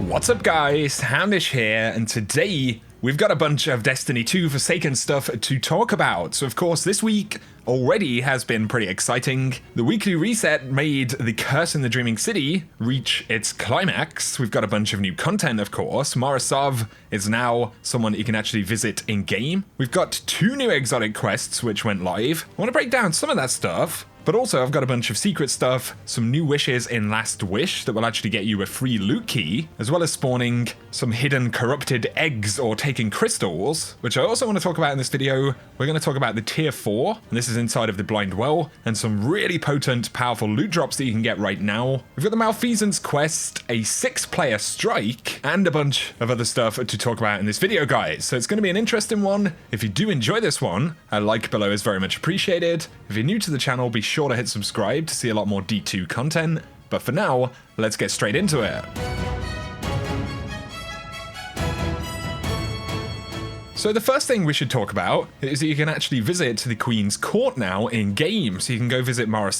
What's up guys, Hamdish here, and today we've got a bunch of Destiny 2 Forsaken stuff to talk about. So of course this week already has been pretty exciting. The weekly reset made the Curse in the Dreaming City reach its climax. We've got a bunch of new content of course. Morro is now someone you can actually visit in game. We've got 2 new exotic quests which went live. I want to break down some of that stuff. But also I've got a bunch of secret stuff, some new wishes in Last Wish that will actually get you a free loot key, as well as spawning some hidden corrupted eggs or taking crystals, which I also want to talk about in this video. We're going to talk about the tier 4, and this is inside of the Blind Well, and some really potent, powerful loot drops that you can get right now. We've got the Malfeasance quest, a 6-player strike, and a bunch of other stuff to talk about in this video, guys. So it's going to be an interesting one. If you do enjoy this one, a like below is very much appreciated. If you're new to the channel, be sure to hit subscribe to see a lot more D2 content. But for now, let's get straight into it. So the first thing we should talk about is that you can actually visit the Queen's Court now in game. So you can go visit Morro,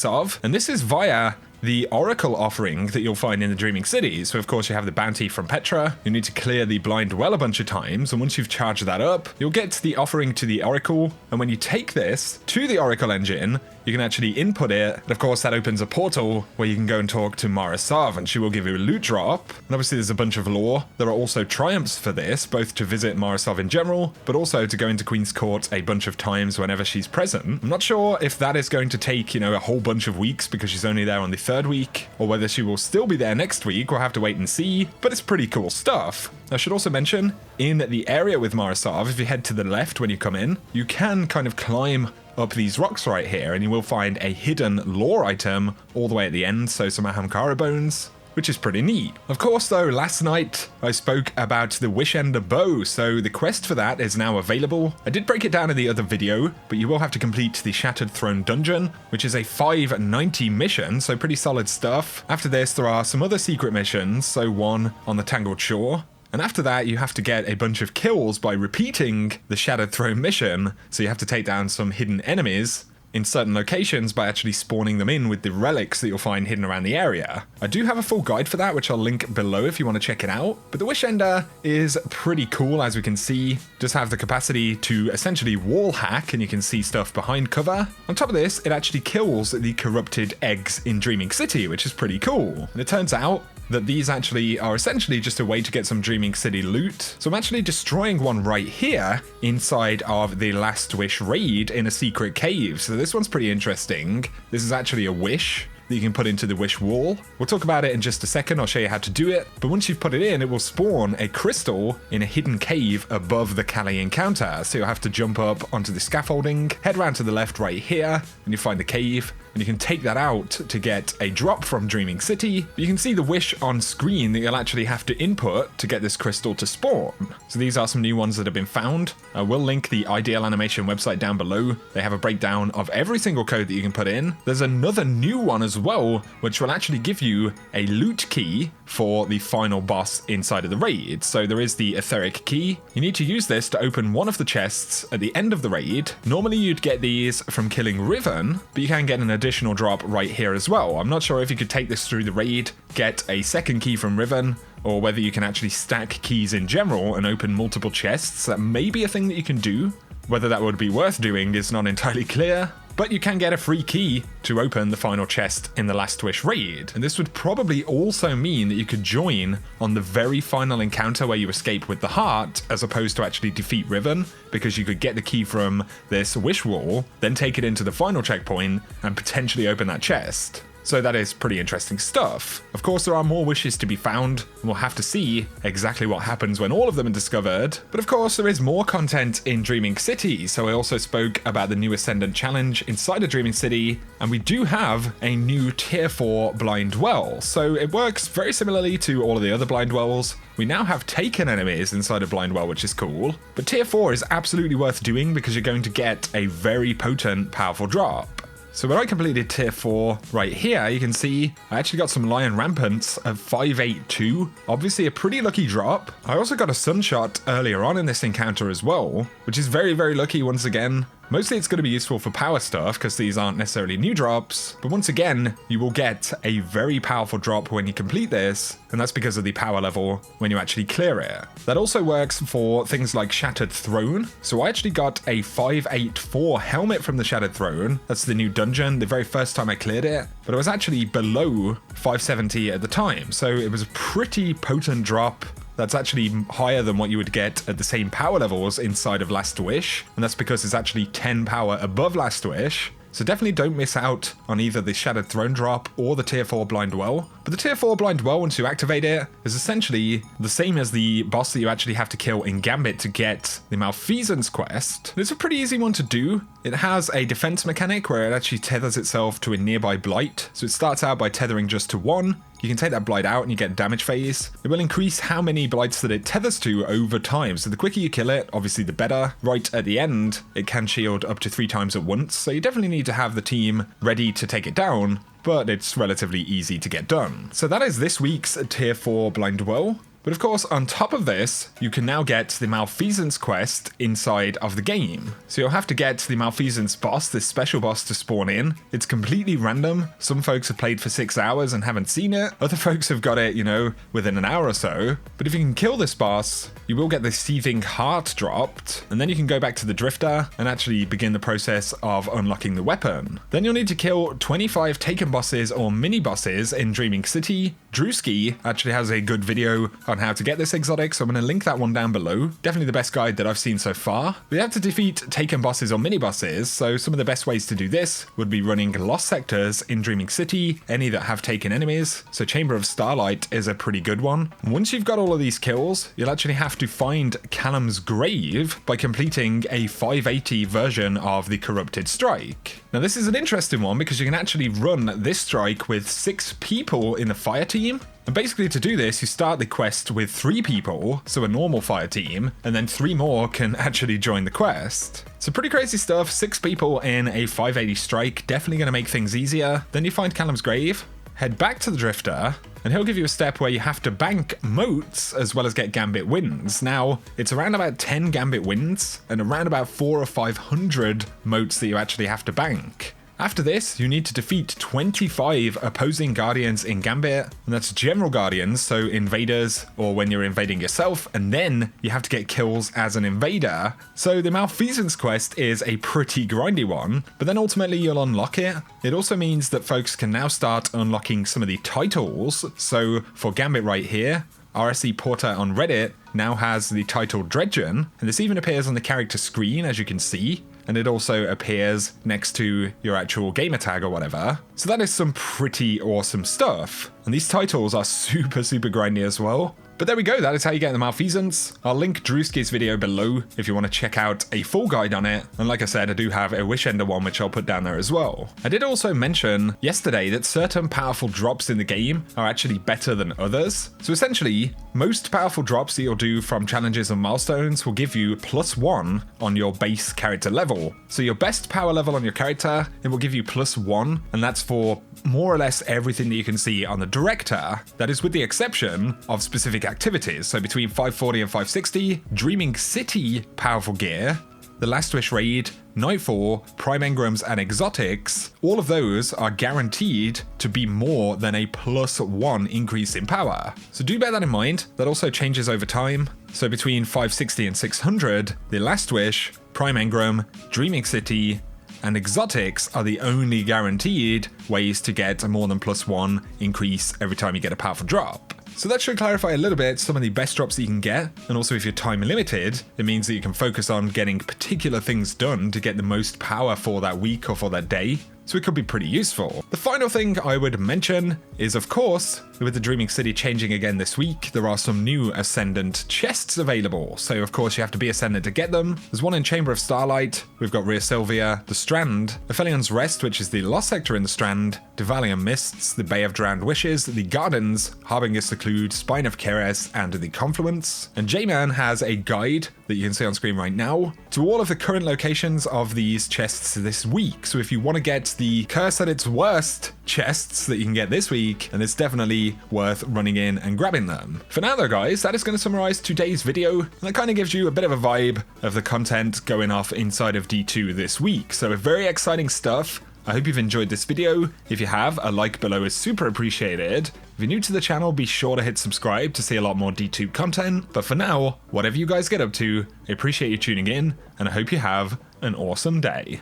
and this is via the Oracle offering that you'll find in the Dreaming City. So of course you have the bounty from Petra, you need to clear the Blind Well a bunch of times, and once you've charged that up, you'll get the offering to the Oracle, and when you take this to the Oracle engine, you can actually input it, and of course that opens a portal where you can go and talk to Morro, and she will give you a loot drop. And obviously there's a bunch of lore. There are also triumphs for this, both to visit Morro in general, but also to go into Queen's Court a bunch of times whenever she's present. I'm not sure if that is going to take, a whole bunch of weeks because she's only there on the 3rd week, or whether she will still be there next week. We'll have to wait and see, but it's pretty cool stuff. I should also mention, in the area with Morro, if you head to the left when you come in, you can kind of climb up these rocks right here, and you will find a hidden lore item all the way at the end, so some Ahamkara bones, which is pretty neat. Of course though, last night I spoke about the Wishender bow, so the quest for that is now available. I did break it down in the other video, but you will have to complete the Shattered Throne dungeon, which is a 590 mission, so pretty solid stuff. After this there are some other secret missions, so one on the Tangled Shore. And after that, you have to get a bunch of kills by repeating the Shattered Throne mission, so you have to take down some hidden enemies in certain locations by actually spawning them in with the relics that you'll find hidden around the area. I do have a full guide for that, which I'll link below if you want to check it out. But the Wishender is pretty cool, as we can see. Just have the capacity to essentially wall hack, and you can see stuff behind cover. On top of this, it actually kills the corrupted eggs in Dreaming City, which is pretty cool. And it turns out that these actually are essentially just a way to get some Dreaming City loot. So I'm actually destroying one right here inside of the Last Wish raid in a secret cave. So this one's pretty interesting. This is actually a wish that you can put into the wish wall. We'll talk about it in just a second. I'll show you how to do it. But once you've put it in, it will spawn a crystal in a hidden cave above the Calais encounter. So you'll have to jump up onto the scaffolding, head round to the left right here, and you find the cave. And you can take that out to get a drop from Dreaming City. But you can see the wish on screen that you'll actually have to input to get this crystal to spawn. So these are some new ones that have been found. I will link the Ideal Animation website down below. They have a breakdown of every single code that you can put in. There's another new one as well, which will actually give you a loot key for the final boss inside of the raid. So there is the etheric key. You need to use this to open one of the chests at the end of the raid. Normally you'd get these from killing Riven, but you can get an additional drop right here as well. I'm not sure if you could take this through the raid, get a second key from Riven, or whether you can actually stack keys in general and open multiple chests. That may be a thing that you can do. Whether that would be worth doing is not entirely clear. But you can get a free key to open the final chest in the Last Wish raid. And this would probably also mean that you could join on the very final encounter where you escape with the heart, as opposed to actually defeat Riven, because you could get the key from this wish wall, then take it into the final checkpoint and potentially open that chest. So that is pretty interesting stuff. Of course, there are more wishes to be found, and we'll have to see exactly what happens when all of them are discovered. But of course, there is more content in Dreaming City. So I also spoke about the new Ascendant challenge inside of Dreaming City, and we do have a new tier 4 Blind Well. So it works very similarly to all of the other Blind Wells. We now have taken enemies inside of Blind Well, which is cool. But tier 4 is absolutely worth doing because you're going to get a very potent, powerful drop. So when I completed tier 4 right here, you can see I actually got some Lion Rampants of 582. Obviously a pretty lucky drop. I also got a Sunshot earlier on in this encounter as well, which is very, very lucky once again. Mostly it's going to be useful for power stuff because these aren't necessarily new drops, but once again, you will get a very powerful drop when you complete this, and that's because of the power level when you actually clear it. That also works for things like Shattered Throne. So I actually got a 584 helmet from the Shattered Throne. That's the new dungeon, the very first time I cleared it, but it was actually below 570 at the time. So it was a pretty potent drop. That's actually higher than what you would get at the same power levels inside of Last Wish, and that's because it's actually 10 power above Last Wish. So definitely don't miss out on either the Shattered Throne drop or the tier 4 Blind Well. But the tier 4 Blind Well, once you activate it, is essentially the same as the boss that you actually have to kill in Gambit to get the Malfeasance quest. It's a pretty easy one to do. It has a defense mechanic where it actually tethers itself to a nearby blight. So it starts out by tethering just to one. You can take that blight out and you get damage phase. It will increase how many blights that it tethers to over time. So the quicker you kill it, obviously the better. Right at the end, it can shield up to 3 times at once. So you definitely need to have the team ready to take it down, but it's relatively easy to get done. So that is this week's tier 4 Blind Well. But of course, on top of this, you can now get the Malfeasance quest inside of the game. So you'll have to get the Malfeasance boss, this special boss, to spawn in. It's completely random. Some folks have played for 6 hours and haven't seen it. Other folks have got it, you know, within an hour or so. But if you can kill this boss, you will get the Seething Heart dropped, and then you can go back to the Drifter and actually begin the process of unlocking the weapon. Then you'll need to kill 25 Taken bosses or mini bosses in Dreaming City. Drewski actually has a good video on how to get this exotic, so I'm going to link that one down below. Definitely the best guide that I've seen so far. We have to defeat Taken bosses or mini bosses, so some of the best ways to do this would be running Lost Sectors in Dreaming City, any that have Taken enemies. So Chamber of Starlight is a pretty good one. Once you've got all of these kills, you'll actually have to find Callum's grave by completing a 580 version of the Corrupted Strike. Now this is an interesting one because you can actually run this strike with 6 people in the fire team. And basically to do this, you start the quest with 3 people, so a normal fire team, and then 3 more can actually join the quest. So pretty crazy stuff, 6 people in a 580 strike, definitely going to make things easier. Then you find Callum's grave, head back to the Drifter, and he'll give you a step where you have to bank motes as well as get Gambit wins. Now, it's around about 10 Gambit wins, and around about 400 or 500 motes that you actually have to bank. After this, you need to defeat 25 opposing guardians in Gambit, and that's general guardians, so invaders or when you're invading yourself, and then you have to get kills as an invader. So the Malfeasance quest is a pretty grindy one, but then ultimately you'll unlock it. It also means that folks can now start unlocking some of the titles. So for Gambit right here, RSE Porter on Reddit now has the title Dredgen, and this even appears on the character screen, as you can see. And it also appears next to your actual gamer tag or whatever. So that is some pretty awesome stuff. And these titles are super grindy as well. But there we go, that is how you get the Malfeasance. I'll link Drewski's video below if you want to check out a full guide on it. And like I said, I do have a Wish Ender one, which I'll put down there as well. I did also mention yesterday that certain powerful drops in the game are actually better than others. So essentially, most powerful drops that you'll do from challenges and milestones will give you +1 on your base character level. So your best power level on your character, it will give you +1, and that's for more or less everything that you can see on the Director. That is with the exception of specific activities. So between 540 and 560, Dreaming City powerful gear, the Last Wish raid, Nightfall, Prime Engrams, and Exotics, all of those are guaranteed to be more than a +1 increase in power. So do bear that in mind. That also changes over time. So between 560 and 600, the Last Wish, Prime Engram, Dreaming City, and Exotics are the only guaranteed ways to get a more than +1 increase every time you get a powerful drop. So that should clarify a little bit some of the best drops that you can get, and also if you're time limited, it means that you can focus on getting particular things done to get the most power for that week or for that day. So it could be pretty useful. The final thing I would mention is, of course, with the Dreaming City changing again this week, there are some new Ascendant chests available. So of course you have to be Ascendant to get them. There's one in Chamber of Starlight, we've got Rhea Sylvia, the Strand, Ophelion's Rest, which is the Lost Sector in the Strand, Devalian Mists, the Bay of Drowned Wishes, the Gardens, Harbinger Seclude, Spine of Keres, and the Confluence. And J-Man has a guide that you can see on screen right now to to all of the current locations of these chests this week. So if you want to get the Curse at its worst chests that you can get this week, and it's definitely worth running in and grabbing them. For now though guys, that is going to summarize today's video, and that kind of gives you a bit of a vibe of the content going off inside of D2 this week. So very exciting stuff. I hope you've enjoyed this video. If you have, a like below is super appreciated. If you're new to the channel, be sure to hit subscribe to see a lot more D2 content. But for now, whatever you guys get up to, I appreciate you tuning in, and I hope you have an awesome day.